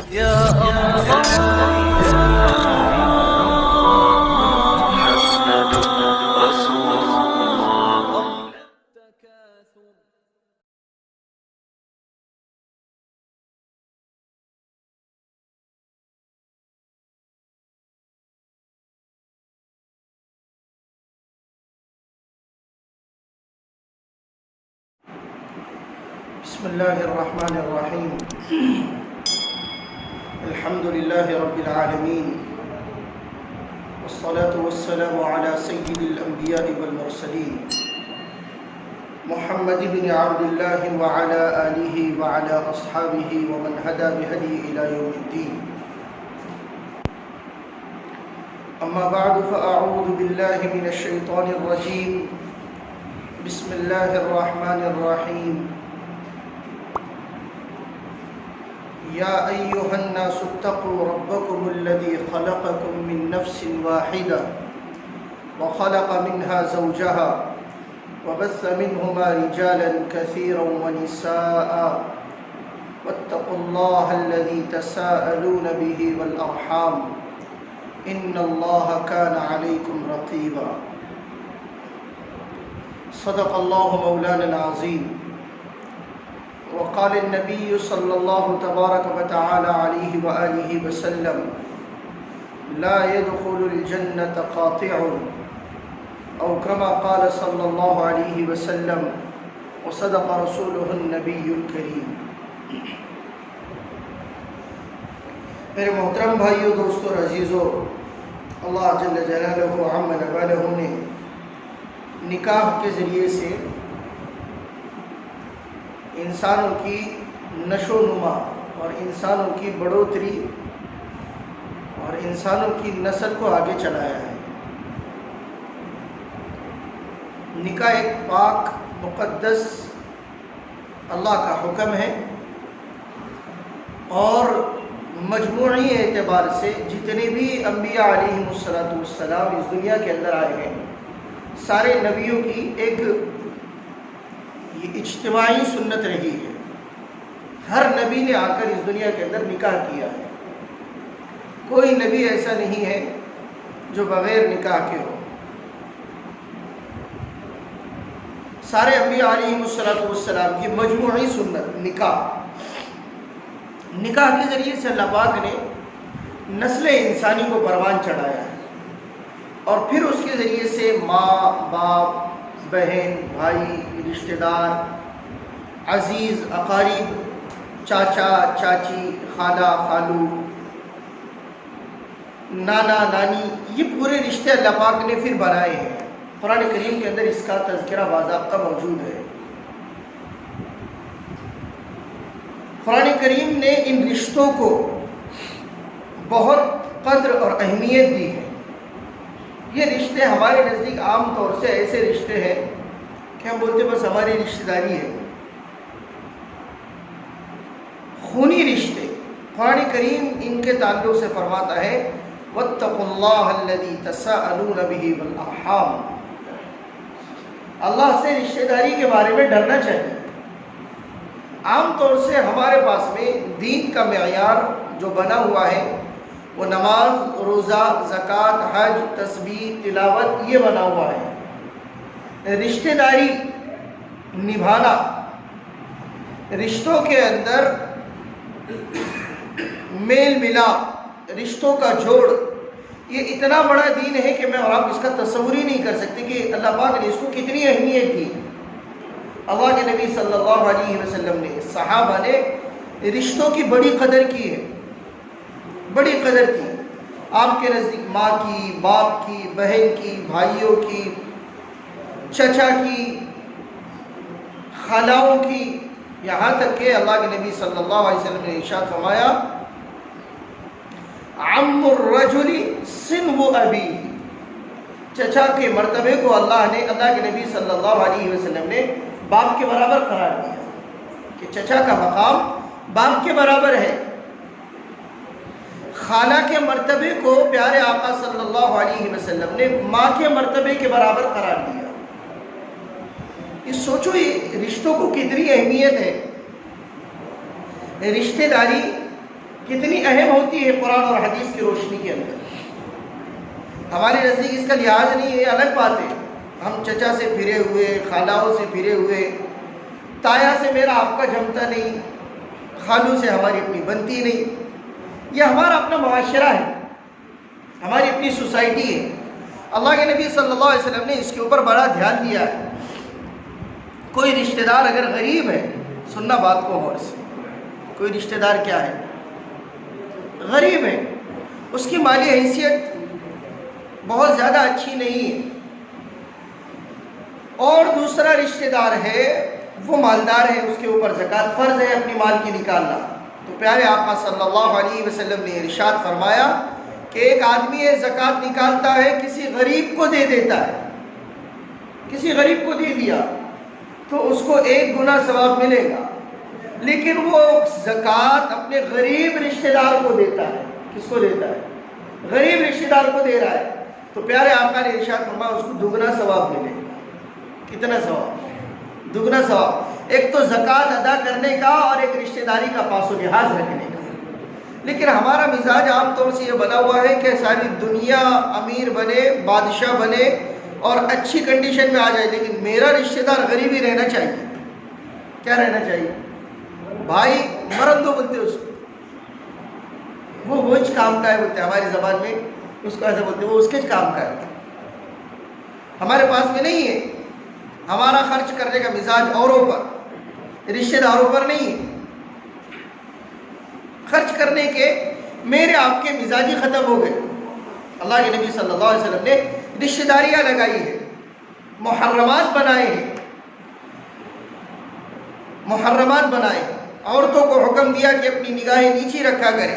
بسم الله الرحمن الرحيم. الحمد لله رب العالمين، والصلاة والسلام على سيد الأنبياء والمرسلين محمد بن عبد الله وعلى آله وعلى أصحابه ومن هدى بهدي إلى يوم الدين. أما بعد فأعوذ بالله من الشيطان الرجيم. بسم الله الرحمن الرحيم. يا أيها الناس اتقوا ربكم الذي خلقكم من نفس واحدة وخلق منها زوجها وبث منهما رجالا كثيرا ونساء واتقوا الله الذي تساءلون به والأرحام إن الله كان عليكم رقيبا. صدق الله مولانا العظيم. وقال النبي صلى الله تبارك وتعالى عليه وآله وسلم: لا يدخل الجنة قاطع، أو كما قال صلى الله عليه وسلم، وصدق رسوله النبي الكريم. میرے محترم بھائیو، دوستو اور عزیزو، اللہ جل جلالہ عم نوالہ نے نکاح کے ذریعے سے انسانوں کی نشو و نما اور انسانوں کی بڑھوتری اور انسانوں کی نسل کو آگے چلایا ہے. نکاح ایک پاک مقدس اللہ کا حکم ہے، اور مجموعی اعتبار سے جتنے بھی انبیاء علیہم السلام اس دنیا کے اندر آئے ہیں، سارے نبیوں کی ایک یہ اجتماعی سنت رہی ہے. ہر نبی نے آ کر اس دنیا کے اندر نکاح کیا ہے. کوئی نبی ایسا نہیں ہے جو بغیر نکاح کے ہو. سارے انبیاء علیہم السلام کی مجموعی سنت نکاح کے ذریعے سے اللہ پاک نے نسل انسانی کو پروان چڑھایا ہے، اور پھر اس کے ذریعے سے ماں باپ، بہن، بھائی، رشتہ دار، عزیز، اقارب، چاچا چاچی، خالہ خالو، نانا نانی، یہ پورے رشتے اللہ پاک نے پھر بنائے ہیں. قرآن کریم کے اندر اس کا تذکرہ باضابطہ موجود ہے. قرآن کریم نے ان رشتوں کو بہت قدر اور اہمیت دی ہے. یہ رشتے ہمارے نزدیک عام طور سے ایسے رشتے ہیں کہ ہم بولتے بس ہماری رشتہ داری ہے. خونی رشتے قرآن کریم ان کے تعلق سے فرماتا ہے: وَاتَّقُوا اللَّهَ الَّذِي تَسَاءَلُونَ بِهِ وَالْأَرْحَامَ. اللہ سے رشتہ داری کے بارے میں ڈرنا چاہیے. عام طور سے ہمارے پاس میں دین کا معیار جو بنا ہوا ہے وہ نماز، روزہ، زکوٰۃ، حج، تسبیح، تلاوت، یہ بنا ہوا ہے. رشتہ داری نبھانا، رشتوں کے اندر میل ملاپ، رشتوں کا جوڑ، یہ اتنا بڑا دین ہے کہ میں اور آپ اس کا تصور ہی نہیں کر سکتے کہ اللہ پاک نے اس کو کتنی اہمیت دی. اللہ کے نبی صلی اللہ علیہ وسلم نے، صحابہ نے رشتوں کی بڑی قدر کی ہے، بڑی قدر کی. آپ کے نزدیک ماں کی، باپ کی، بہن کی، بھائیوں کی، چچا کی، خالاؤں کی، یہاں تک کہ اللہ کے نبی صلی اللہ علیہ وسلم نے ارشاد فرمایا: عم الرجل سنو ابی. چچا کے مرتبے کو اللہ کے نبی صلی اللہ علیہ وسلم نے باپ کے برابر قرار دیا کہ چچا کا مقام باپ کے برابر ہے. خالہ کے مرتبے کو پیارے آقا صلی اللہ علیہ وسلم نے ماں کے مرتبے کے برابر قرار دیا. یہ سوچو، یہ رشتوں کو کتنی اہمیت ہے. رشتہ داری کتنی اہم ہوتی ہے قرآن اور حدیث کی روشنی کے اندر. ہمارے نزدیک اس کا لحاظ نہیں ہے، الگ بات ہے. ہم چچا سے پھرے ہوئے، خالاؤں سے پھرے ہوئے، تایا سے میرا آپ کا جمتا نہیں، خالو سے ہماری اپنی بنتی نہیں. یہ ہمارا اپنا معاشرہ ہے، ہماری اپنی سوسائٹی ہے. اللہ کے نبی صلی اللہ علیہ وسلم نے اس کے اوپر بڑا دھیان دیا ہے. کوئی رشتہ دار اگر غریب ہے، سننا بات کو غور سے، کوئی رشتہ دار کیا ہے؟ غریب ہے، اس کی مالی حیثیت بہت زیادہ اچھی نہیں ہے، اور دوسرا رشتہ دار ہے وہ مالدار ہے، اس کے اوپر زکوٰۃ فرض ہے اپنی مال کی نکالنا. تو پیارے آقا صلی اللہ علیہ وسلم نے ارشاد فرمایا کہ ایک آدمی زکوٰۃ نکالتا ہے، کسی غریب کو دے دیتا ہے، کسی غریب کو دے دیا تو اس کو 1 گنا ثواب ملے گا. لیکن وہ زکوٰۃ اپنے غریب رشتہ دار کو دیتا ہے. کس کو دیتا ہے؟ غریب رشتہ دار کو دے رہا ہے. تو پیارے آقا نے ارشاد فرمایا اس کو دگنا ثواب ملے گا. کتنا ثواب؟ دگنا ثواب. ایک تو زکوٰۃ ادا کرنے کا اور ایک رشتہ داری کا پاس و لحاظ رکھنے کا. لیکن ہمارا مزاج عام طور سے یہ بنا ہوا ہے کہ ساری دنیا امیر بنے، بادشاہ بنے اور اچھی کنڈیشن میں آ جائے، لیکن میرا رشتہ دار غریب ہی رہنا چاہیے. کیا رہنا چاہیے؟ بھائی مرندو بولتے اس کو، وہ ہوج کام کا ہے بولتے ہیں ہماری زبان میں، اس کو ایسا بولتے ہیں وہ اس کے کام کا ہے. ہمارے پاس میں نہیں ہے. ہمارا خرچ کرنے کا مزاج اوروں پر، رشتہ داروں پر نہیں ہے. خرچ کرنے کے میرے آپ کے مزاج ہی ختم ہو گئے. اللہ کے نبی صلی اللہ علیہ وسلم نے رشتہ داریاں لگائی ہیں، محرمات بنائے ہیں، محرمات بنائے. عورتوں کو حکم دیا کہ اپنی نگاہیں نیچی رکھا کریں،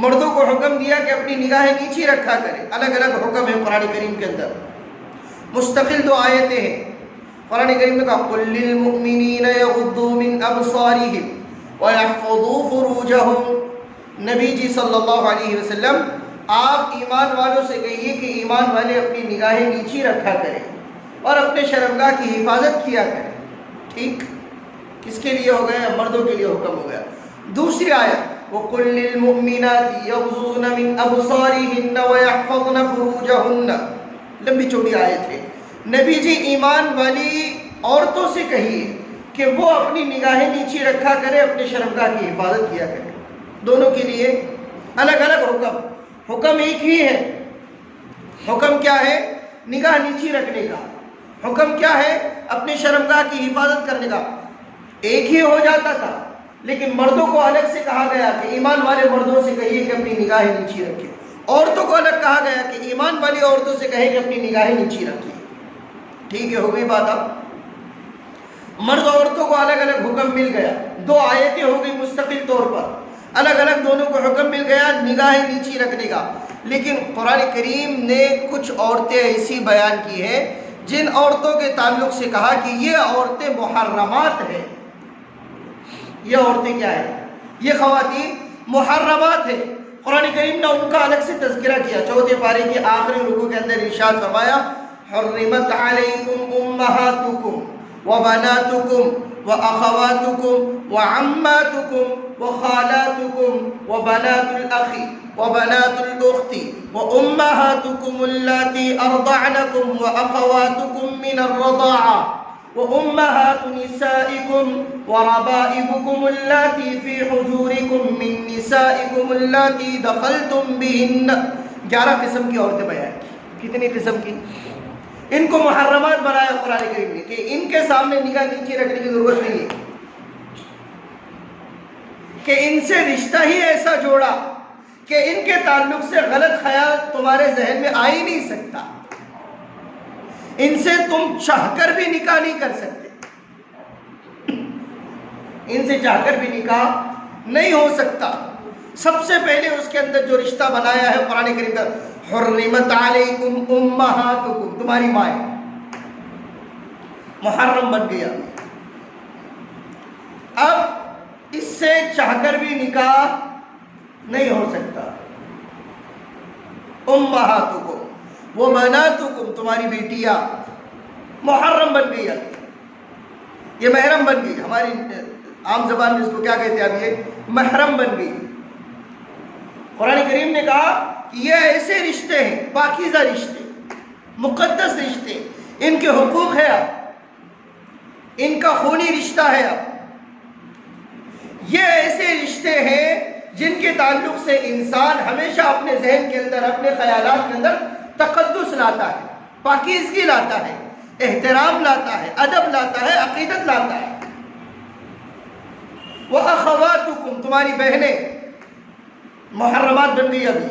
مردوں کو حکم دیا کہ اپنی نگاہیں نیچی رکھا کریں. الگ الگ حکم ہے قرآن کریم کے اندر. مستقل 2 آیتیں ہیں قرآن کریم میں کہا قُلْ لِلْمُؤْمِنِينَ يَغُضُّوا مِنْ أَبْصَارِهِمْ وَيَحْفَظُوا فُرُوجَهُمْ. نبی جی صلی اللہ علیہ وسلم آپ ایمان والوں سے کہیے کہ ایمان والے اپنی نگاہیں نیچی رکھا کریں اور اپنے شرمگاہ کی حفاظت کیا کریں. ٹھیک، کس کے لیے ہو گیا؟ مردوں کے لیے حکم ہو گیا. دوسری آیت وَقُلْ لِلْمُؤْمِنَاتِ يَغْضُضْنَ مِنْ أَبْصَارِهِنَّ وَيَحْفَظْنَ فُرُوجَهُنَّ. لمبی چوڑی آیت ہے. نبی جی ایمان والی عورتوں سے کہیے کہ وہ اپنی نگاہیں نیچی رکھا کرے، اپنے شرمگاہ کی حفاظت کیا کرے. دونوں کے لیے الگ الگ حکم. حکم ایک ہی ہے. حکم کیا ہے؟ نگاہ نیچی رکھنے کا. حکم کیا ہے؟ اپنی شرمگاہ کی حفاظت کرنے کا. ایک ہی ہو جاتا تھا، لیکن مردوں کو الگ سے کہا گیا کہ ایمان والے مردوں سے کہیے کہ اپنی نگاہیں نیچی رکھیں. عورتوں کو الگ کہا گیا کہ ایمان والی عورتوں سے کہے کہ اپنی نگاہیں نیچی رکھیں. ٹھیک ہے، ہو گئی بات. اب مرد عورتوں کو الگ الگ حکم مل گیا. 2 آیتیں ہو گئی مستقل طور پر، الگ الگ دونوں کو حکم مل گیا نگاہیں نیچی رکھنے کا. لیکن قرآن کریم نے کچھ عورتیں ایسی بیان کی ہیں جن عورتوں کے تعلق سے کہا کہ یہ عورتیں محرمات ہیں. یہ عورتیں کیا ہیں؟ یہ خواتین محرمات ہیں. قرآن کریم نے ان کا الگ سے تذکرہ کیا. 4 پارے کی آخری رکوع کے اندر ارشاد فرمایا حرمت علیکم امہاتکم وبناتکم واخواتکم وعماتکم وخالاتکم وبنات الاخ وبنات الاخت وامہاتکم اللاتی ارضعنکم واخواتکم من الرضاعہ وأمهات نسائكم وربائبكم اللاتي في حجوركم من نسائكم اللاتي دخلتم بهن. 11 قسم کی عورتیں بیان کی. کتنی قسم کی؟ ان کو محرمات بنایا قرآن کریم نے کہ ان کے سامنے نگاہ نیچے رکھنے کی ضرورت نہیں ہے، کہ ان سے رشتہ ہی ایسا جوڑا کہ ان کے تعلق سے غلط خیال تمہارے ذہن میں آ ہی نہیں سکتا. ان سے تم چاہ کر بھی نکاح نہیں کر سکتے، ان سے چاہ کر بھی نکاح نہیں ہو سکتا. سب سے پہلے اس کے اندر جو رشتہ بنایا ہے قرآن کریم کا حرمت علیکم امہاتکم، تمہاری مائیں محرم بن گیا. اب اس سے چاہ کر بھی نکاح نہیں ہو سکتا. امہاتکم وبناتکم، تمہاری بیٹیاں محرم بن گئی. یہ محرم بن گئی. ہماری عام زبان میں اس کو کیا کہتے ہیں؟ اب یہ محرم بن گئی. قرآن کریم نے کہا کہ یہ ایسے رشتے ہیں، پاکیزہ رشتے، مقدس رشتے، ان کے حقوق ہے، ان کا خونی رشتہ ہے، یہ ایسے رشتے ہیں جن کے تعلق سے انسان ہمیشہ اپنے ذہن کے اندر، اپنے خیالات کے اندر تقدس لاتا ہے، پاکیزگی لاتا ہے، احترام لاتا ہے، ادب لاتا ہے، عقیدت لاتا ہے۔ وَأَخَوَاتُكُمْ، تمہاری بہنیں محرمات بن گئی ابھی۔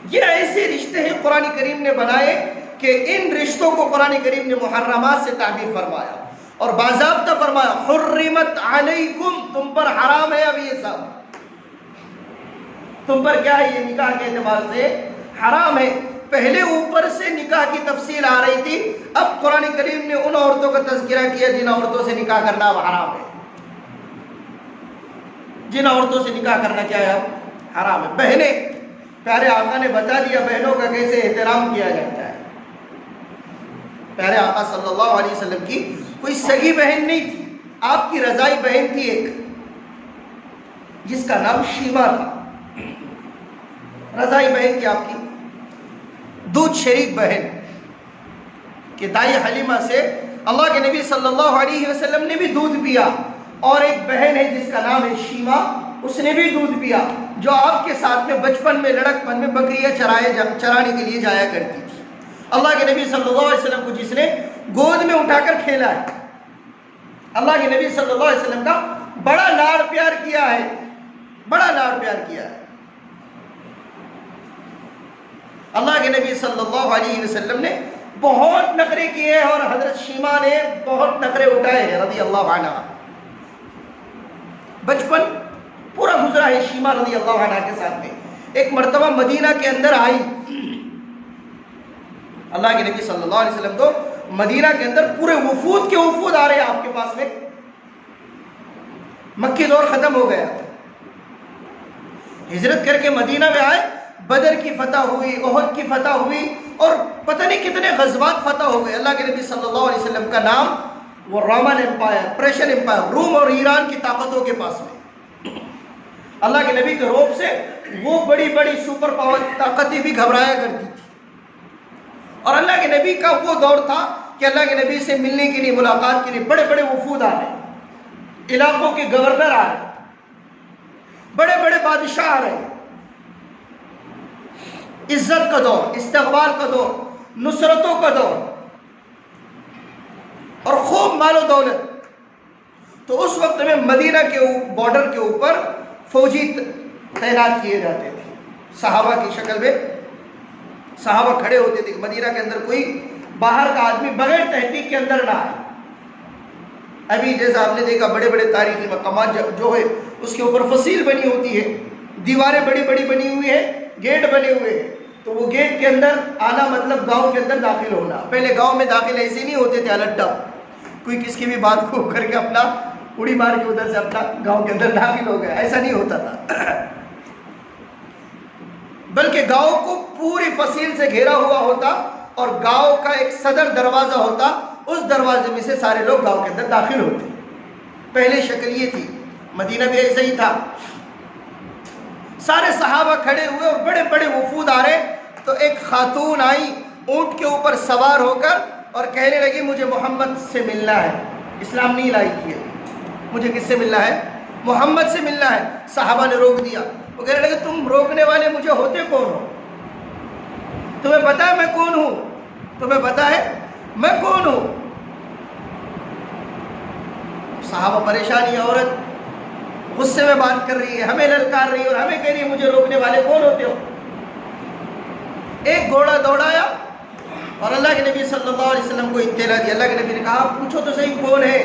یہ ایسے رشتے ہیں قرآن کریم نے بنائے کہ ان رشتوں کو قرآن کریم نے محرمات سے تعبیر فرمایا اور باضابطہ فرمایا حرمت علیکم، تم پر حرام ہے اب یہ سب، تم پر کیا ہے، یہ نکاح کے اعتبار سے حرام ہے۔ پہلے اوپر سے نکاح کی تفصیل آ رہی تھی، اب قرآن کریم نے ان عورتوں کا تذکرہ کیا جن عورتوں سے نکاح کرنا اب حرام ہے، جن عورتوں سے نکاح کرنا کیا ہے اب حرام ہے۔ بہنیں، پیارے آقا نے بتا دیا بہنوں کا کیسے احترام کیا جاتا ہے۔ پیارے آقا صلی اللہ علیہ وسلم کی کوئی سگی بہن نہیں تھی، آپ کی رضائی بہن تھی ایک، جس کا نام شیما تھا۔ رضائی بہن کی آپ کی دودھ شریک بہن کہ دائی حلیمہ سے اللہ کے نبی صلی اللہ علیہ وسلم نے بھی دودھ پیا، اور ایک بہن ہے جس کا نام ہے شیما، اس نے بھی دودھ پیا، جو آپ کے ساتھ میں بچپن میں، لڑکپن میں بکریاں چرانے کے لیے جایا کرتی تھی۔ اللہ کے نبی صلی اللہ علیہ وسلم کو جس نے گود میں اٹھا کر کھیلا ہے، اللہ کے نبی صلی اللہ علیہ وسلم کا بڑا لاڑ پیار کیا ہے، بڑا لاڑ پیار کیا ہے۔ اللہ کے نبی صلی اللہ علیہ وسلم نے بہت نخرے کیے ہیں اور حضرت شیما نے بہت نخرے اٹھائے ہیں رضی اللہ عنہ۔ بچپن پورا گزرا ہے شیما رضی اللہ عنہ کے ساتھ میں۔ ایک مرتبہ مدینہ کے اندر آئی، اللہ کے نبی صلی اللہ علیہ وسلم تو مدینہ کے اندر پورے وفود کے وفود آ رہے ہیں آپ کے پاس میں، مکی دور ختم ہو گیا، ہجرت کر کے مدینہ میں آئے، بدر کی فتح ہوئی، احد کی فتح ہوئی، اور پتہ نہیں کتنے غزوات فتح ہو گئے۔ اللہ کے نبی صلی اللہ علیہ وسلم کا نام وہ رومن امپائر، پرشین امپائر، روم اور ایران کی طاقتوں کے پاس میں، اللہ کے نبی کے روب سے وہ بڑی بڑی سپر پاور طاقتیں بھی گھبرایا کرتی تھی۔ اور اللہ کے نبی کا وہ دور تھا کہ اللہ کے نبی سے ملنے کے لیے، ملاقات کے لیے بڑے بڑے وفود آ رہے، علاقوں کے گورنر آ رہے، بڑے بڑے بادشاہ آ رہے، عزت کا دور، استقبال کا دور، نصرتوں کا دور، اور خوب مال و دولت۔ تو اس وقت میں مدینہ کے بارڈر کے اوپر فوجی تعینات کیے جاتے تھے، صحابہ کی شکل میں صحابہ کھڑے ہوتے تھے۔ مدینہ کے اندر کوئی باہر کا آدمی بغیر تحقیق کے اندر نہ آئے۔ ابھی جیسا آپ نے دیکھا بڑے بڑے تاریخی مقامات جو ہے اس کے اوپر فصیل بنی ہوتی ہے، دیواریں بڑی بڑی بنی ہوئی ہے، گیٹ بنے ہوئے ہیں، تو وہ گیٹ کے اندر آنا مطلب گاؤں کے اندر داخل ہونا۔ پہلے گاؤں میں داخل ایسے نہیں ہوتے تھے الٹا، کوئی کس کی بھی بات کو کر کے اپنا اڑی مار کے ادھر سے اپنا گاؤں کے اندر داخل ہو گیا، ایسا نہیں ہوتا تھا، بلکہ گاؤں کو پوری فصیل سے گھیرا ہوا ہوتا اور گاؤں کا ایک صدر دروازہ ہوتا، اس دروازے میں سے سارے لوگ گاؤں کے اندر داخل ہوتے۔ پہلے شکل یہ تھی، مدینہ بھی ایسا ہی تھا۔ سارے صحابہ کھڑے ہوئے اور بڑے بڑے وفود آ رہے، تو ایک خاتون آئی اونٹ کے اوپر سوار ہو کر اور کہنے لگی مجھے محمد سے ملنا ہے۔ اسلام نہیں لائی تھی، مجھے کس سے ملنا ہے؟ محمد سے ملنا ہے۔ صحابہ نے روک دیا، وہ کہنے لگے تم روکنے والے مجھے ہوتے کون ہو؟ تمہیں پتا ہے میں کون ہوں؟ تمہیں پتا ہے میں کون ہوں؟ صحابہ پریشانی، عورت غصے میں بات کر رہی ہے، ہمیں للکار رہی ہے اور ہمیں کہہ رہی ہے مجھے روکنے والے کون ہوتے ہو؟ ایک گھوڑا دوڑایا اور اللہ کے نبی صلی اللہ علیہ وسلم کو اطلاع دی۔ اللہ کے نبی نے کہا پوچھو تو صحیح کون ہے؟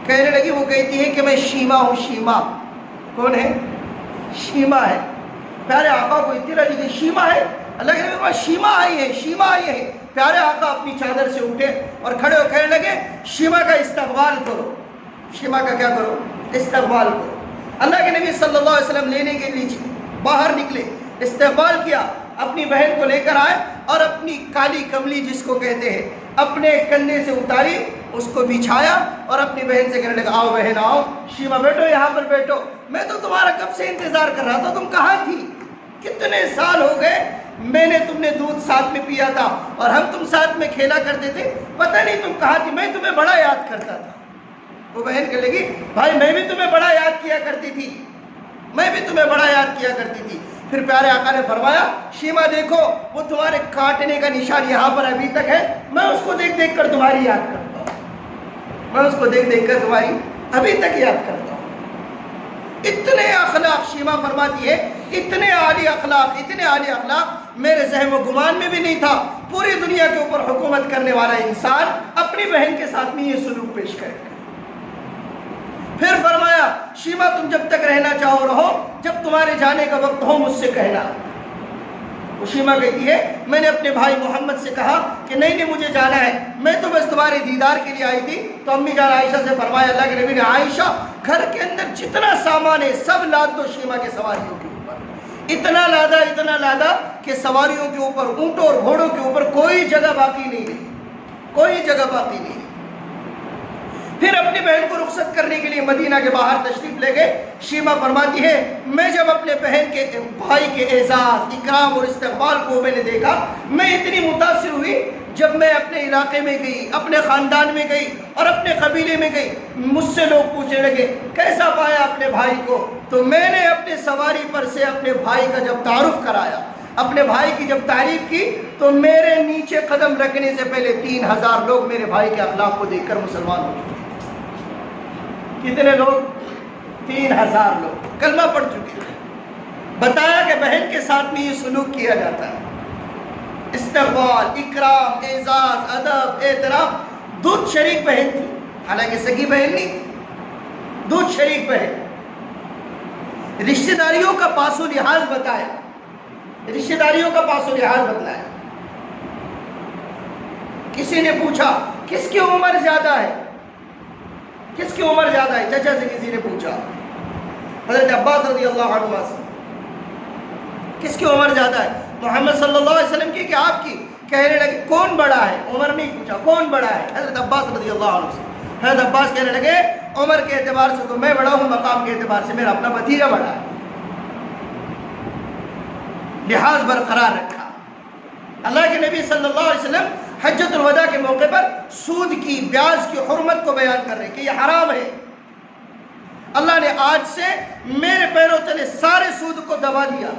کہنے لگی، وہ کہتی ہے کہ میں شیما ہوں۔ شیما کون ہے؟ شیما ہے۔ پیارے آقا کو اطلاع دی کہ شیما ہے۔ اللہ کے نبی نے کہا شیما آئی ہے، شیما آئی ہے۔ پیارے آقا اپنی چادر سے اٹھے اور کھڑے ہو کہنے لگے شیما کا استقبال کرو، شیما کا کیا کرو؟ استقبال کرو۔ اللہ کے نبی صلی اللہ علیہ وسلم لینے کے لیے باہر نکلے، استقبال کیا، اپنی بہن کو لے کر آئے اور اپنی کالی کملی جس کو کہتے ہیں اپنے کندھے سے اتاری اس کو بچھایا اور اپنی بہن سے کہنے لگا آؤ بہن آؤ، شیما بیٹھو یہاں پر بیٹھو، میں تو تمہارا کب سے انتظار کر رہا تھا، تم کہاں تھی؟ کتنے سال ہو گئے، میں نے تم نے دودھ ساتھ میں پیا تھا اور ہم تم ساتھ میں کھیلا کرتے تھے، پتہ نہیں تم کہاں تھی، میں تمہیں بڑا یاد کرتا تھا۔ وہ بہن کہنے لگی بھائی میں بھی تمہیں بڑا یاد کیا کرتی تھی، میں بھی تمہیں بڑا یاد کیا کرتی تھی۔ پھر پیارے آقا نے فرمایا شیما دیکھو وہ تمہارے کاٹنے کا نشان یہاں پر ابھی تک ہے، میں اس کو دیکھ دیکھ کر تمہاری یاد کرتا ہوں، میں اس کو دیکھ دیکھ کر تمہاری ابھی تک یاد کرتا ہوں۔ اتنے اخلاق، شیما فرماتی ہے اتنے عالی اخلاق، اتنے عالی اخلاق میرے ذہن و گمان میں بھی نہیں تھا پوری دنیا کے اوپر حکومت کرنے والا انسان اپنی بہن کے ساتھ میں یہ سلوک پیش کرے گا۔ پھر فرمایا شیما تم جب تک رہنا چاہو رہو، جب تمہارے جانے کا وقت ہو مجھ سے کہنا۔ وہ شیما کہتی ہے میں نے اپنے بھائی محمد سے کہا کہ نہیں نہیں مجھے جانا ہے، میں تو بس تمہارے دیدار کے لیے آئی تھی۔ تو امی جان عائشہ سے فرمایا اللہ کے نبی نے عائشہ گھر کے اندر جتنا سامان ہے سب لاد دو شیما کے سواریوں کے اوپر، اتنا لادا کہ سواریوں کے اوپر، اونٹوں اور گھوڑوں کے اوپر کوئی جگہ باقی نہیں رہی، کوئی جگہ باقی نہیں رہی۔ پھر اپنی بہن کو رخصت کرنے کے لیے مدینہ کے باہر تشریف لے گئے۔ شیما فرماتی ہے میں جب اپنے بہن کے بھائی کے اعزاز، اکرام اور استقبال کو میں نے دیکھا، میں اتنی متاثر ہوئی، جب میں اپنے علاقے میں گئی، اپنے خاندان میں گئی اور اپنے قبیلے میں گئی، مجھ سے لوگ پوچھنے لگے کیسا پایا اپنے بھائی کو، تو میں نے اپنے سواری پر سے اپنے بھائی کا جب تعارف کرایا، اپنے بھائی کی جب تعریف کی، تو میرے نیچے قدم رکھنے سے پہلے 3000 لوگ میرے بھائی کے اخلاق کو دیکھ کر مسلمان ہو چکے۔ کتنے لوگ؟ 3000 لوگ کلمہ پڑھ چکے ہیں۔ بتایا کہ بہن کے ساتھ میں یہ سلوک کیا جاتا ہے، استقبال، اکرام، اعزاز، ادب، احترام۔ دودھ شریک بہن تھی، حالانکہ سگی بہن نہیں تھی، دودھ شریک بہن۔ رشتہ داریوں کا پاس و لحاظ بتایا، رشتہ داریوں کا پاس و لحاظ بتلایا۔ کسی نے پوچھا کس کی عمر زیادہ ہے، کس کی عمر زیادہ ہے؟ چچا سے کسی نے پوچھا، حضرت عباس رضی اللہ عنہ سے کس کی عمر زیادہ ہے؟ محمد صلی اللہ علیہ وسلم کی کہ آپ کی؟ کہنے لگے کون بڑا ہے؟ عمر نہیں پوچھا، کون بڑا ہے؟ حضرت عباس رضی اللہ عنہ سے۔ حضرت عباس کہنے لگے عمر کے اعتبار سے تو میں بڑا ہوں، مقام کے اعتبار سے میرا اپنا بھتیجا بڑا ہے۔ لحاظ برقرار رکھا۔ اللہ کے نبی صلی اللہ علیہ وسلم حجۃ الوداع کے موقع پر سود کی، بیاج کی حرمت کو بیان کر رہے کہ یہ حرام ہے۔ اللہ نے آج سے میرے پیروں تلے سارے سود کو دبا دیا،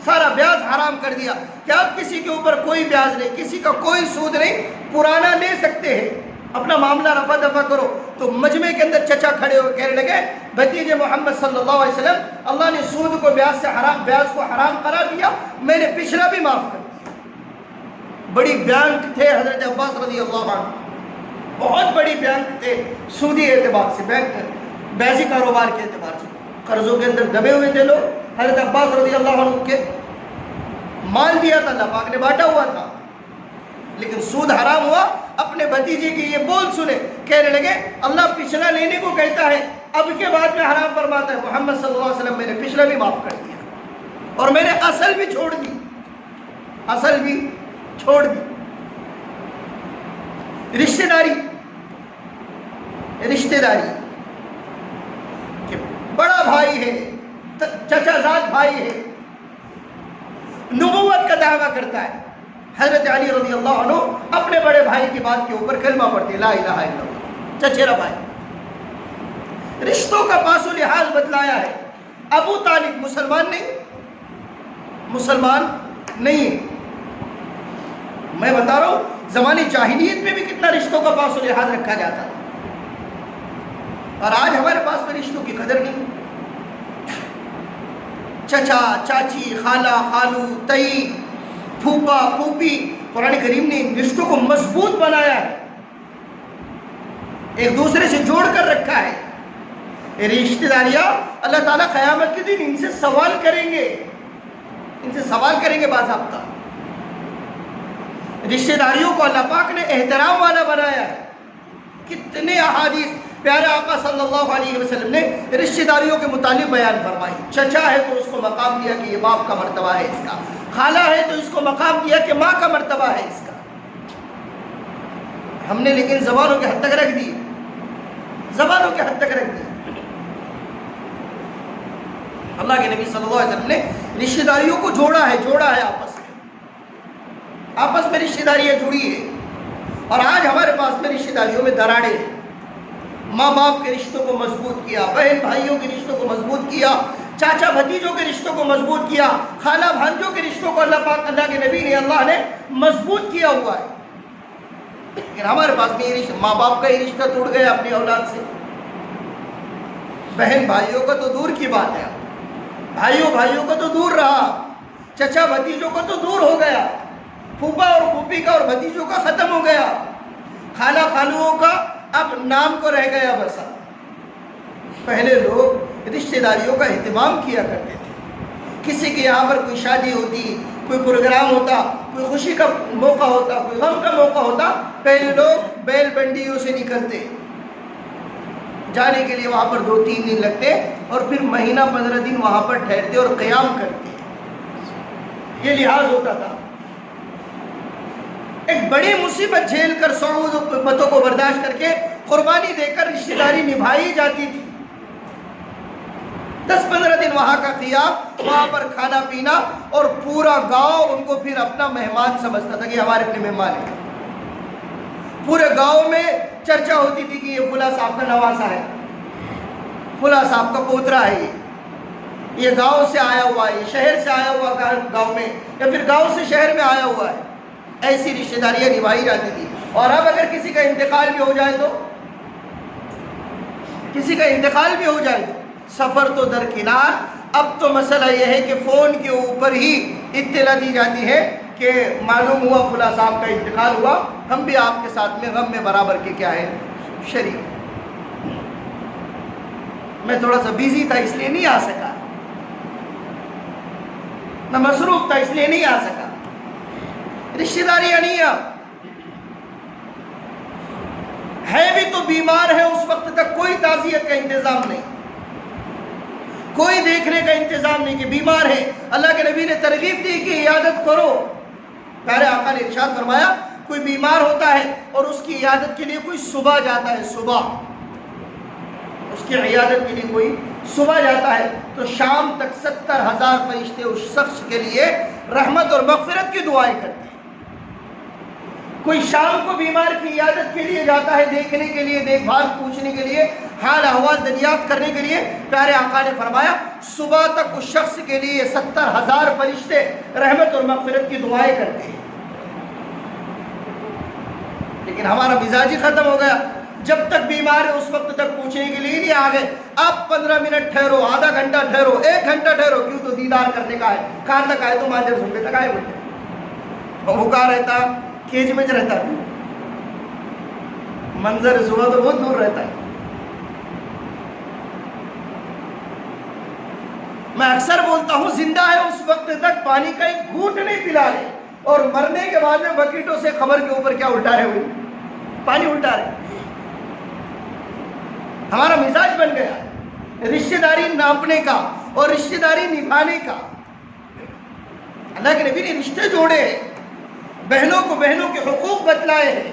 سارا بیاج حرام کر دیا کہ اب کسی کے اوپر کوئی بیاج نہیں، کسی کا کوئی سود نہیں، پرانا لے سکتے ہیں، اپنا معاملہ رفع دفع کرو۔ تو مجمع کے اندر چچا کھڑے ہوئے کہنے لگے بھتیجے محمد صلی اللہ علیہ وسلم، اللہ نے سود کو بیاج کو حرام قرار دیا، میں نے پچھلا بھی معاف کر دیا۔ بڑی بینک تھے حضرت عباس رضی اللہ عنہ، بہت بڑی بینک تھے سودی اعتبار سے، بیعی کاروبار کے اعتبار سے، قرضوں کے اندر دبے ہوئے تھے لوگ۔ حضرت عباس رضی اللہ عنہ کے مال دیا تھا، اللہ پاک نے بانٹا ہوا تھا، لیکن سود حرام ہوا۔ اپنے بھتیجے کی یہ بول سنے، کہنے لگے اللہ پچھلا لینے کو کہتا ہے، اب کے بعد میں حرام فرماتا ہے۔ محمد صلی اللہ علیہ وسلم میں نے پچھلا بھی معاف کر دیا اور میں نے اصل بھی چھوڑ دی، اصل بھی چھوڑ دی۔ رشتہ داری، رشتہ داری کہ بڑا بھائی ہے، چچا زاد بھائی ہے، نبوت کا دعویٰ کرتا ہے۔ حضرت علی رضی اللہ عنہ اپنے بڑے بھائی کی بات کے اوپر کلمہ پڑھتے لا الہ الا اللہ، چچیرا بھائی۔ رشتوں کا پاس و لحاظ بتلایا ہے۔ ابو طالب مسلمان نہیں، مسلمان نہیں، میں بتا رہا ہوں زمانے جاہلیت میں بھی کتنا رشتوں کا پاس و لحاظ رکھا جاتا تھا، اور آج ہمارے پاس میں رشتوں کی قدر نہیں۔ چچا، چاچی، خالہ، خالو، تئی، پھوپا، پھوپھی، قرآن کریم نے ان رشتوں کو مضبوط بنایا ہے، ایک دوسرے سے جوڑ کر رکھا ہے۔ رشتہ داریاں اللہ تعالیٰ قیامت کے دن ان سے سوال کریں گے، ان سے سوال کریں گے باضابطہ۔ رشتہ داریوں کو اللہ پاک نے احترام والا بنایا ہے۔ کتنے احادیث پیارے آقا صلی اللہ علیہ وسلم نے رشتہ داریوں کے متعلق بیان فرمائی۔ چچا ہے تو اس کو مقام دیا کہ یہ باپ کا مرتبہ ہے اس کا، خالہ ہے تو اس کو مقام دیا کہ ماں کا مرتبہ ہے اس کا۔ ہم نے لیکن زبانوں کے حد تک رکھ دی، زبانوں کے حد تک رکھ دی۔ اللہ کے نبی صلی اللہ علیہ وسلم نے رشتہ داریوں کو جوڑا ہے آپس میں رشتہ داریاں جڑی ہے۔ اور آج ہمارے پاس میں رشتہ داریوں میں دراڑیں ہیں۔ ماں باپ کے رشتوں کو مضبوط کیا، بہن بھائیوں کے رشتوں کو مضبوط کیا، چاچا بھتیجوں کے رشتوں کو مضبوط کیا، خالہ بھانجوں کے رشتوں کو اللہ کے نبی نے اللہ نے مضبوط کیا ہوا ہے۔ لیکن ہمارے پاس میں یہ رشتہ، ماں باپ کا یہ رشتہ ٹوٹ گیا اپنی اولاد سے، بہن بھائیوں کا تو دور کی بات ہے، بھائیوں کا تو دور رہا، چچا بھتیجوں کا تو دور ہو گیا، پھوپھا اور پھوپھی کا اور بھتیجوں کا ختم ہو گیا، خالہ خالوؤں کا اب نام کو رہ گیا بسا۔ پہلے لوگ رشتہ داریوں کا اہتمام کیا کرتے تھے، کسی کے یہاں پر کوئی شادی ہوتی، کوئی پروگرام ہوتا، کوئی خوشی کا موقع ہوتا، کوئی غم کا موقع ہوتا، پہلے لوگ بیل بنڈیوں سے نکلتے، جانے کے لیے وہاں پر 2-3 دن لگتے اور پھر مہینہ 15 دن وہاں پر ٹھہرتے اور قیام کرتے۔ یہ لحاظ ہوتا تھا۔ ایک بڑی مصیبت جھیل کر، صعوبتوں کو برداشت کر کے، قربانی دے کر رشتہ داری نبھائی جاتی تھی۔ 10-15 دن وہاں کا قیام، وہاں پر کھانا پینا، اور پورا گاؤں ان کو پھر اپنا مہمان سمجھتا تھا کہ ہمارے اپنے مہمان ہیں۔ پورے گاؤں میں چرچا ہوتی تھی کہ یہ فلاں صاحب کا نواسا ہے، فلاں صاحب کا پوترا ہے، یہ گاؤں سے آیا ہوا ہے، شہر سے آیا ہوا گاؤں میں، یا پھر گاؤں سے شہر میں آیا ہوا ہے۔ ایسی رشتہ داریاں نبھائی جاتی تھی۔ اور اب اگر کسی کا انتقال بھی ہو جائے تو سفر تو درکنار، اب تو مسئلہ یہ ہے کہ فون کے اوپر ہی اطلاع دی جاتی ہے کہ معلوم ہوا فلاں صاحب کا انتقال ہوا، ہم بھی آپ کے ساتھ میں غم میں برابر کے کیا ہے، شریک۔ میں تھوڑا سا بیزی تھا اس لیے نہیں آ سکا، میں مصروف تھا اس لیے نہیں آ سکا۔ رشتہ داریاں نہیں ہے بھی تو بیمار ہے، اس وقت تک کوئی تعزیت کا انتظام نہیں، کوئی دیکھنے کا انتظام نہیں کہ بیمار ہے۔ اللہ کے نبی نے ترغیب دی کہ عیادت کرو۔ پیارے آقا نے ارشاد فرمایا، کوئی بیمار ہوتا ہے اور اس کی عیادت کے لیے کوئی صبح جاتا ہے، صبح اس کی عیادت کے لیے کوئی صبح جاتا ہے، تو شام تک 70,000 فرشتے اس شخص کے لیے رحمت اور مغفرت کی دعائیں کرتے ہیں۔ کوئی شام کو بیمار کی عیادت کے لیے جاتا ہے، دیکھنے کے لیے، دیکھ بھال پوچھنے کے لیے، حال احوال دریافت کرنے کے لیے۔ پیارے آقا نے فرمایا صبح تک اس شخص کے لیے 70,000 فرشتے رحمت اور مغفرت کی دعائیں کرتے ہیں۔ لیکن ہمارا مزاج ہی ختم ہو گیا، جب تک بیمار ہے اس وقت تک پوچھنے کے لیے نہیں آ گئے۔ اب 15 منٹ ٹھہرو، آدھا گھنٹہ ٹھہرو، 1 گھنٹہ ٹھہرو، کیوں تو دیدار کرنے کا ہے، کہاں تک آئے تو مانجر سنبے تک آئے بولتے، وہ کہاں رہتا، کیج میں رہتا ہے، منظر صبح تو بہت دور رہتا ہے۔ میں اکثر بولتا ہوں زندہ ہے اس وقت تک پانی کا ایک گھونٹ نہیں پلا رہے، اور مرنے کے بعد میں بکیٹوں سے خبر کے اوپر کیا الٹا رہے ہوئے، پانی الٹا رہے۔ ہمارا مزاج بن گیا رشتہ داری ناپنے کا اور رشتہ داری نبھانے کا۔ اللہ کے نبی نے رشتے جوڑے ہیں، بہنوں کو بہنوں کے حقوق بتلائے ہیں،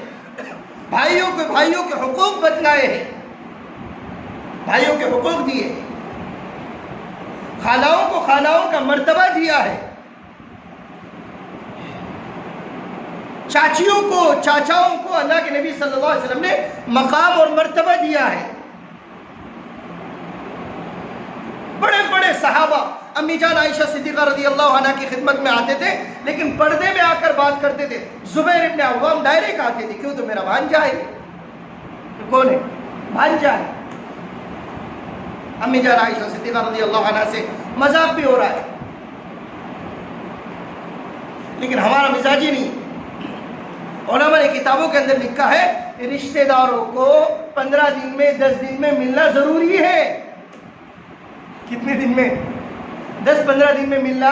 بھائیوں کو بھائیوں کے حقوق بتلائے ہیں، بھائیوں کے حقوق دیے، خالاؤں کو خالاؤں کا مرتبہ دیا ہے، چاچیوں کو چاچاؤں کو اللہ کے نبی صلی اللہ علیہ وسلم نے مقام اور مرتبہ دیا ہے۔ بڑے بڑے صحابہ امی جان عائشہ صدیقہ رضی اللہ عنہ کی خدمت میں آتے تھے، لیکن پردے میں آ کر بات کرتے تھے۔ زبیر ابن عوام ڈائریکٹ آتے تھے، کیوں تو میرا بھانجا ہے۔ کون ہے؟ بھانجا ہے۔ امی جان عائشہ صدیقہ رضی اللہ عنہ سے مذاق بھی ہو رہا ہے، لیکن ہمارا مزاج ہی نہیں۔ علماء نے کتابوں کے اندر لکھا ہے رشتہ داروں کو 15 دن میں 10 دن میں ملنا ضروری ہے۔ کتنے دن میں؟ 10-15 دن میں ملنا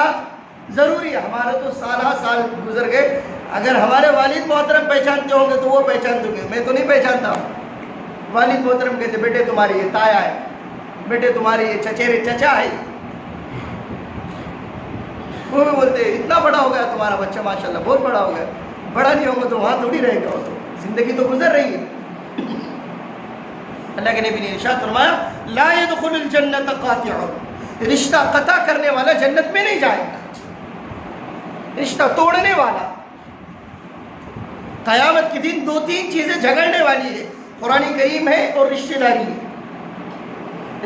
ضروری ہے۔ ہمارا تو سالہ سال گزر گئے، اگر ہمارے والد محترم پہچانتے ہوں گے تو وہ پہچانتے ہوں گے، میں تو نہیں پہچانتا۔ والد محترم کہتے بیٹے تمہاری یہ تایا ہے، بیٹے تمہاری یہ چچیرے چچا ہے۔ وہ بھی بولتے اتنا بڑا ہو گیا تمہارا بچہ، ماشاءاللہ بہت بڑا ہو گیا۔ بڑا نہیں ہوگا تو وہاں تھوڑی رہے گا، وہ تو زندگی تو گزر رہی ہے. اللہ کے نبی نے ارشاد فرمایا لا يدخل الجنت قاطع، رشتہ قطع کرنے والا جنت میں نہیں جائے گا. رشتہ توڑنے والا. قیامت کے دن 2-3 چیزیں جھگڑنے والی ہے، قرآن کریم ہے اور رشتہ داری ہے.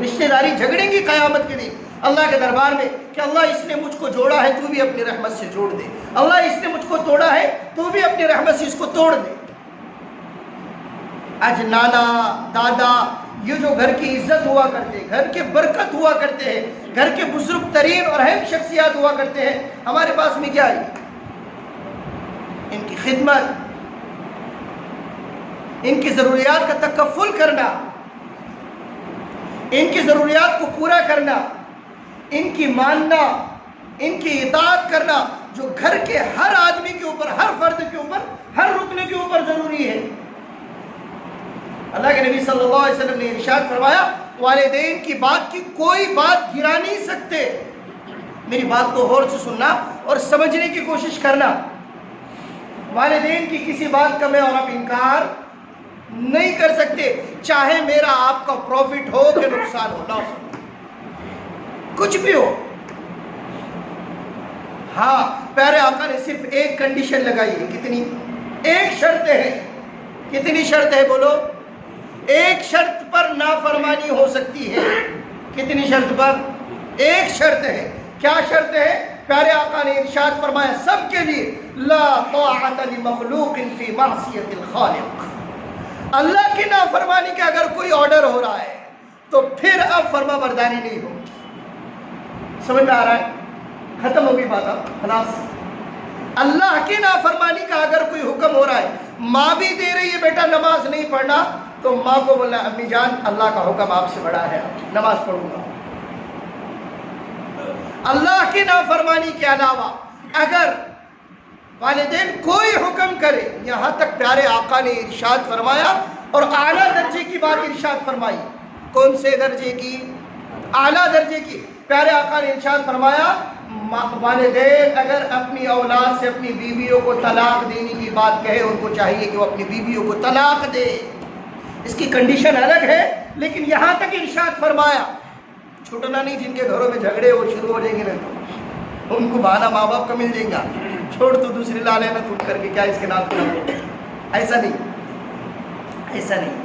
رشتہ داری جھگڑیں گی قیامت کے دن اللہ کے دربار میں کہ اللہ اس نے مجھ کو جوڑا ہے تو بھی اپنی رحمت سے جوڑ دے، اللہ اس نے مجھ کو توڑا ہے تو بھی اپنی رحمت سے اس کو توڑ دے. آج نانا دادا یہ جو گھر کی عزت ہوا کرتے، گھر کے برکت ہوا کرتے ہیں، گھر کے بزرگ ترین اور اہم شخصیات ہوا کرتے ہیں، ہمارے پاس میں کیا ہے؟ ان کی خدمت، ان کی ضروریات کا تکفل کرنا، ان کی ضروریات کو پورا کرنا، ان کی ماننا، ان کی اطاعت کرنا، جو گھر کے ہر آدمی کے اوپر، ہر فرد کے اوپر، ہر رکن کے اوپر ضروری ہے. اللہ کے نبی صلی اللہ علیہ وسلم نے ارشاد فرمایا والدین کی بات کی کوئی بات گرا نہیں سکتے. میری بات کو غور سے سننا اور سمجھنے کی کوشش کرنا. والدین کی کسی بات کا میں اور آپ انکار نہیں کر سکتے، چاہے میرا آپ کا پروفٹ ہو کہ نقصان ہو، لاس کچھ بھی ہو. ہاں پیارے آقا نے صرف ایک کنڈیشن لگائی ہے. کتنی؟ ایک شرط ہے. کتنی شرط ہے بولو؟ ایک شرط پر نافرمانی ہو سکتی ہے. کتنی شرط پر؟ ایک شرط ہے. کیا شرط ہے؟ پیارے آقا نے ارشاد فرمایا سب کے لیے لا طاعت لمخلوق فی معصیت الخالق. اللہ کی نافرمانی کا اگر کوئی آرڈر ہو رہا ہے تو پھر اب فرما برداری نہیں ہو. سمجھ میں آ رہا ہے؟ ختم ہو گئی بات. اب خلاص اللہ کی نافرمانی کا اگر کوئی حکم ہو رہا ہے، ماں بھی دے رہی ہے بیٹا نماز نہیں پڑھنا، تو ماں کو بولنا امی جان اللہ کا حکم آپ سے بڑا ہے، نماز پڑھوں گا. اللہ کی نافرمانی کے علاوہ اگر والدین کوئی حکم کرے، یہاں تک پیارے آقا نے ارشاد فرمایا اور اعلیٰ درجے کی بات ارشاد فرمائی. کون سے درجے کی؟ اعلیٰ درجے کی. پیارے آقا نے ارشاد فرمایا والدین اگر اپنی اولاد سے اپنی بیویوں کو طلاق دینے کی بات کہے، ان کو چاہیے کہ وہ اپنی بیویوں کو طلاق دے. اس کی کنڈیشن الگ ہے، لیکن یہاں تک ارشاد فرمایا چھوٹنا نہیں. جن کے گھروں میں جھگڑے وہ شروع ہو جائیں گے نا تو ان کو بہانہ ماں باپ کا مل جائے گا، چھوڑ تو دوسری لا لینا تم کر کے، کیا اس کے نام پہ. ایسا نہیں، ایسا نہیں.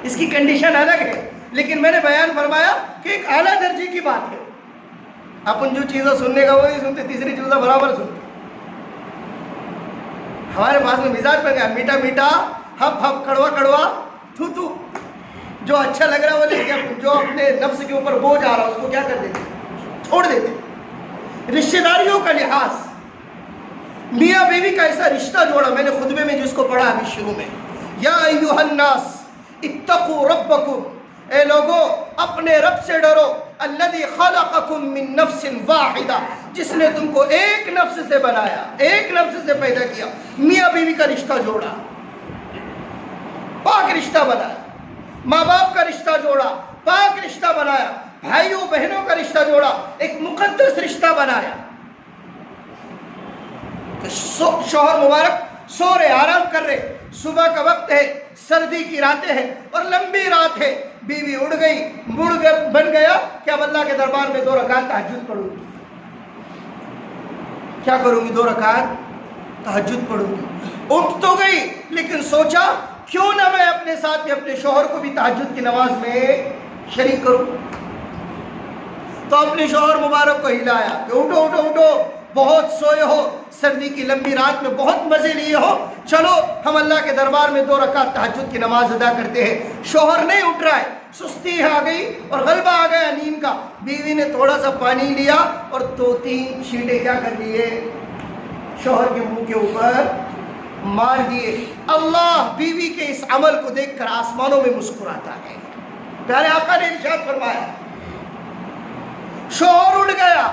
اس کی کنڈیشن الگ ہے، لیکن میں نے بیان فرمایا کہ ایک اعلیٰ درجے کی بات ہے. اپن جو چیزیں سننے کا وہ نہیں سنتے، تیسری چیزیں برابر سنتے. ہمارے پاس میں مزاج بن گیا میٹھا میٹھا، ہپ ہپ، کڑوا کڑوا، تھو تھو. جو اچھا لگ رہا ہے وہ لے کے، جو اپنے نفس کے اوپر بوجھ آ رہا اس کو کیا کر دیتے؟ چھوڑ دیتے. رشتہ داریوں کا لحاظ، میاں بیوی کا ایسا رشتہ جوڑا. میں نے خطبے میں جس کو پڑھا ابھی شروع میں، یا ایھا الناس اتقوا ربکم، اے لوگو اپنے رب سے ڈرو، الذی خلقکم من نفس واحدہ، جس نے تم کو ایک نفس سے بنایا، ایک نفس سے پیدا کیا. میاں بیوی کا رشتہ جوڑا، پاک رشتہ بنایا. ماں باپ کا رشتہ جوڑا، پاک رشتہ بنایا. بھائیوں بہنوں کا رشتہ جوڑا، ایک مقدس رشتہ بنایا. شوہر مبارک سو رہے، آرام کر رہے، صبح کا وقت ہے، سردی کی راتیں ہیں اور لمبی رات ہے. بیوی اڑ گئی، بن گیا کہ اب اللہ کے دربار میں 2 رکعت تہجد پڑھوں گی. کیا کروں گی؟ 2 رکعت تہجد پڑھوں گی. اٹھ تو گئی، لیکن سوچا کیوں نہ میں اپنے ساتھ میں اپنے شوہر کو بھی تہجد کی نماز میں شریک کروں. تو اپنے شوہر مبارک کو ہلایا کہ اٹھو اٹھو اٹھو، بہت سوئے ہو، سردی کی لمبی رات میں بہت مزے لیے ہو، چلو ہم اللہ کے دربار میں 2 رکعت تہجد کی نماز ادا کرتے ہیں. شوہر نہیں اٹھ رہا ہے، سستی آ گئی اور غلبہ آ گیا نیند کا. بیوی نے تھوڑا سا پانی لیا اور 2-3 چھینٹے کیا کر لیے؟ شوہر کے منہ کے اوپر مار دیے. اللہ بیوی کے اس عمل کو دیکھ کر آسمانوں میں مسکراتا ہے. پیارے آقا نے ارشاد فرمایا شوہر اٹھ گیا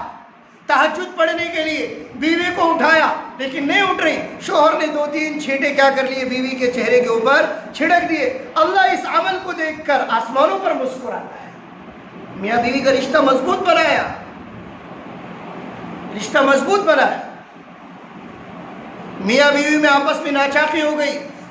تہجد پڑھنے کے لیے، بیوی کو اٹھایا لیکن نہیں اٹھ رہی. شوہر نے 2-3 چھینٹے کیا کر لیے؟ بیوی کے چہرے کے اوپر چھڑک دیے. اللہ اس عمل کو دیکھ کر آسمانوں پر مسکراتا ہے. میاں بیوی کا رشتہ مضبوط بنایا، رشتہ مضبوط بنایا. میاں بیوی میں آپس میں ناچاقی ہو گئی،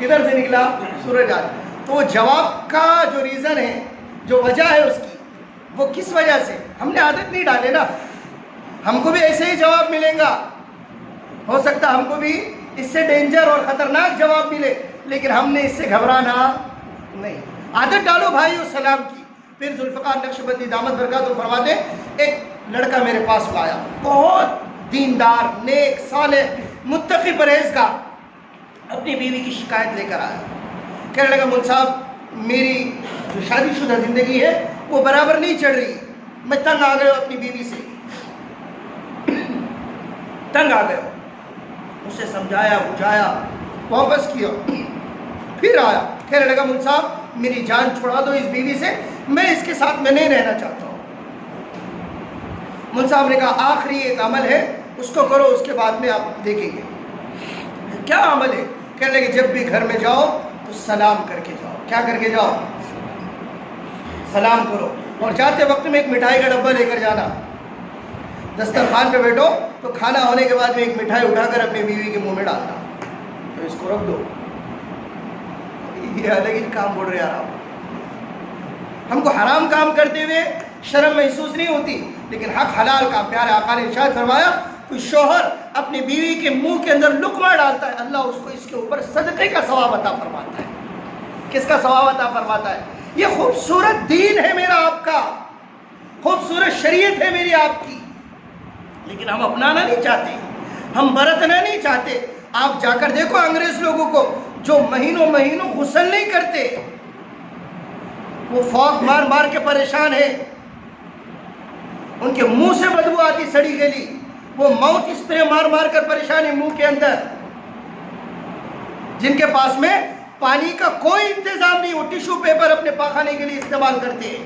کدھر سے نکلا؟ سورج آج. تو وہ جواب کا جو ریزن ہے، جو وجہ ہے اس کی، وہ کس وجہ سے؟ ہم نے عادت نہیں ڈالے نا. ہم کو بھی ایسے ہی جواب ملیں گا، ہو سکتا ہم کو بھی اس سے ڈینجر اور خطرناک جواب ملے، لیکن ہم نے اس سے گھبرانا نہیں. عادت ڈالو بھائی اور سلام کی. پھر ذوالفقار نقشبندی دامت برکاتہ فرماتے ہیں ایک لڑکا میرے پاس آیا، بہت دیندار، نیک، صالح، متقی، پرہیزگار، اپنی بیوی کی شکایت لے کر آیا. کہنے لگا مول صاحب میری جو شادی شدہ زندگی ہے وہ برابر نہیں چڑھ رہی، میں تنگ آ گیا اپنی بیوی سے، تنگ آ گیا. اسے سمجھایا بجھایا، واپس کیا، پھر آیا. کہنے لگا مول صاحب میری جان چھڑا دو اس بیوی سے، میں اس کے ساتھ میں نہیں رہنا چاہتا ہوں. مول صاحب نے کہا آخری ایک عمل ہے اس کو کرو، اس کے بعد میں آپ دیکھیں گے. کیا عمل ہے؟ کہنے لگے جب بھی گھر میں جاؤ تو سلام کر کے جاؤ. کیا کر کے جاؤ؟ سلام کرو. اور جاتے وقت میں ایک مٹھائی کا ڈبہ لے کر جانا. دسترخوان پہ بیٹھو تو کھانا ہونے کے بعد میں ایک مٹھائی اٹھا کر اپنی بیوی کے منہ میں ڈالنا، تو اس کو رکھ دو. یہ الگ ہی کام بول رہے یار آپ. ہم کو حرام کام کرتے ہوئے شرم محسوس نہیں ہوتی، لیکن حق حلال کا پیارے آقا نے ارشاد فرمایا کوئی شوہر اپنی بیوی کے منہ کے اندر لقمہ ڈالتا ہے، اللہ اس کو اس کے اوپر صدقے کا ثواب عطا فرماتا ہے. کس کا ثواب عطا فرماتا ہے؟ یہ خوبصورت دین ہے میرا آپ کا، خوبصورت شریعت ہے میری آپ کی، لیکن ہم اپنانا نہیں چاہتے، ہم برتنا نہیں چاہتے. آپ جا کر دیکھو انگریز لوگوں کو جو مہینوں مہینوں غسل نہیں کرتے، وہ فوق مار مار کے پریشان ہیں، ان کے منہ سے بدبو آتی سڑی گلی، وہ موت اسپرے مار مار کر پریشان ہے منہ کے اندر، جن کے پاس میں پانی کا کوئی انتظام نہیں، وہ ٹیشو پیپر اپنے پاخانے کے لیے استعمال کرتے ہیں.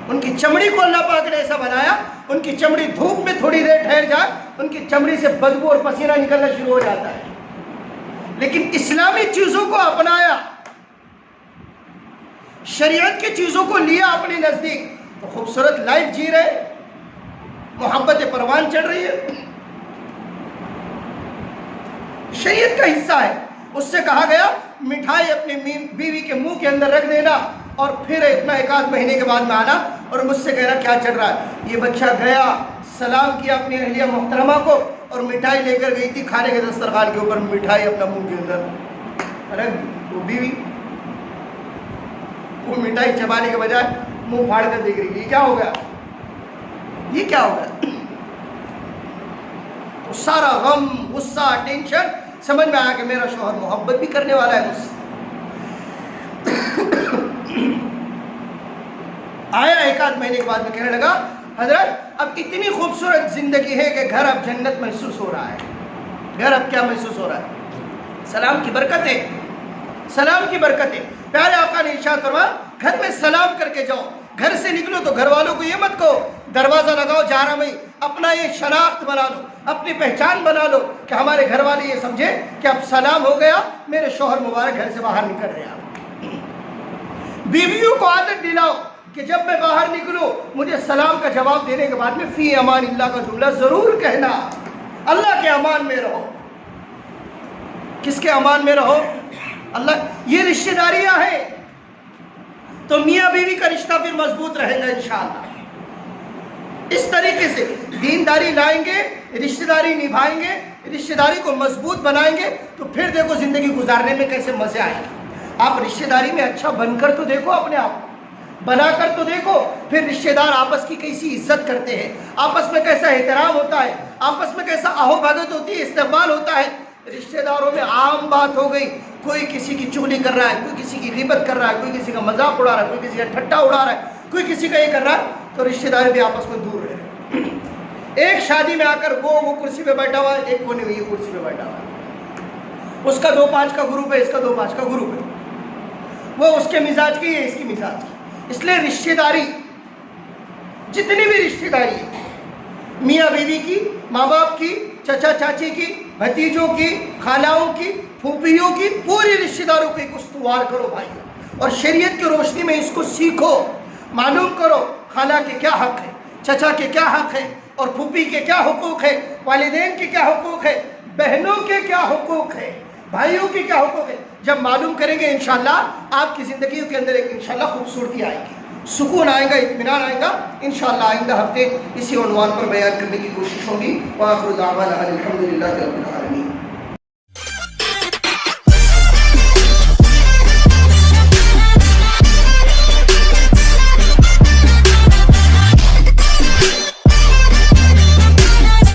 ان کی چمڑی کو اللہ پاک نے ایسا بنایا، ان کی چمڑی دھوپ میں تھوڑی دیر ٹھہر جائے ان کی چمڑی سے بدبو اور پسینہ نکلنا شروع ہو جاتا ہے. لیکن اسلامی چیزوں کو اپنایا، شریعت کی چیزوں کو لیا اپنے نزدیک، تو خوبصورت لائف جی رہے، محبت پروان چڑھ رہی ہے. شریعت کا حصہ ہے. اس سے کہا گیا مٹھائی اپنی بیوی کے منہ کے اندر رکھ دینا اور پھر ایک آدھ مہینے کے بعد میں آنا اور مجھ سے کہنا کیا چل رہا ہے. یہ بچہ گیا، سلام کیا اپنی اہلیہ محترمہ کو اور مٹھائی لے کر گئی تھی کھانے کے دسترخوان کے اوپر، مٹھائی اپنا منہ کے اندر رکھ دی. وہ بیوی وہ مٹھائی چبانے کے بجائے منہ پھاڑ کر دیکھ رہی ہے. یہ کیا ہو گیا؟ یہ کیا ہو گیا؟ سارا غم، غصہ، ٹینشن سمجھ میں آیا کہ میرا شوہر محبت بھی کرنے والا ہے مجھ سے. آیا ایک آدھ مہینے کے بعد میں کہنے لگا حضرت اب اتنی خوبصورت زندگی ہے کہ گھر اب جنت محسوس ہو رہا ہے. گھر اب کیا محسوس ہو رہا ہے؟ سلام کی برکت ہے، سلام کی برکت ہے. پیارے آقا نے ارشاد فرمایا گھر میں سلام کر کے جاؤ. گھر سے نکلو تو گھر والوں کو یہ مت کہو دروازہ لگاؤ جا رہا میں، اپنا یہ شناخت بنا لو، اپنی پہچان بنا لو کہ ہمارے گھر والے یہ سمجھے کہ اب سلام ہو گیا، میرے شوہر مبارک گھر سے باہر نکل رہے ہیں. بیویوں کو عادت دلاؤ کہ جب میں باہر نکلوں مجھے سلام کا جواب دینے کے بعد میں فی امان اللہ کا جملہ ضرور کہنا. اللہ کے امان میں رہو. کس کے امان میں رہو؟ اللہ. یہ رشتہ داریاں ہیں تو میاں بیوی کا رشتہ پھر مضبوط رہے گا انشاءاللہ. اس طریقے سے دینداری لائیں گے، رشتہ داری نبھائیں گے، رشتہ داری کو مضبوط بنائیں گے تو پھر دیکھو زندگی گزارنے میں کیسے مزے آئیں گے. آپ رشتہ داری میں اچھا بن کر تو دیکھو، اپنے آپ بنا کر تو دیکھو، پھر رشتہ دار آپس کی کیسی عزت کرتے ہیں، آپس میں کیسا احترام ہوتا ہے، آپس میں کیسا آہو بھگت ہوتی ہے، استقبال ہوتا ہے. رشتہ داروں میں عام بات ہو گئی، کوئی کسی کی چغلی کر رہا ہے، کوئی کسی کی غیبت کر رہا ہے، کوئی کسی کا مذاق اڑا رہا ہے، کوئی کسی کا ٹھٹا اڑا رہا ہے، کوئی کسی کا یہ کر رہا ہے، تو رشتہ دار بھی آپس میں دور رہے. ایک شادی میں آ کر وہ کرسی پہ بیٹھا ہوا ہے، ایک کونے میں یہ کرسی پہ بیٹھا ہوا ہے، اس کا 2-5 کا گروپ ہے، اس کا 2-5 کا گروپ ہے، وہ اس کے مزاج کی ہے، اس کی مزاج کی. اس لیے رشتہ داری جتنی بھی رشتہ داری ہے، میاں بیوی کی، ماں باپ کی، چچا چاچی کی، بھتیجوں کی، خالاؤں کی، پھوپھیوں کی، پوری رشتہ داروں کو ایک استوار کرو بھائی، اور شریعت کی روشنی میں اس کو سیکھو، معلوم کرو خالہ کے کیا حق ہے، چچا کے کیا حق ہے، اور پھوپھی کے کیا حقوق ہے، والدین کے کیا حقوق ہے، بہنوں کے کیا حقوق ہے، بھائیوں کے کیا حقوق ہے، جب معلوم کریں گے انشاءاللہ آپ کی زندگیوں کے اندر ایک انشاءاللہ خوبصورتی آئے گی، سکون آئے گا، اطمینان آئے گا. انشاءاللہ آئندہ ہفتے اسی عنوان پر بیان کرنے کی کوشش ہوگی. وآخر دعوانا الحمدللہ رب العالمین.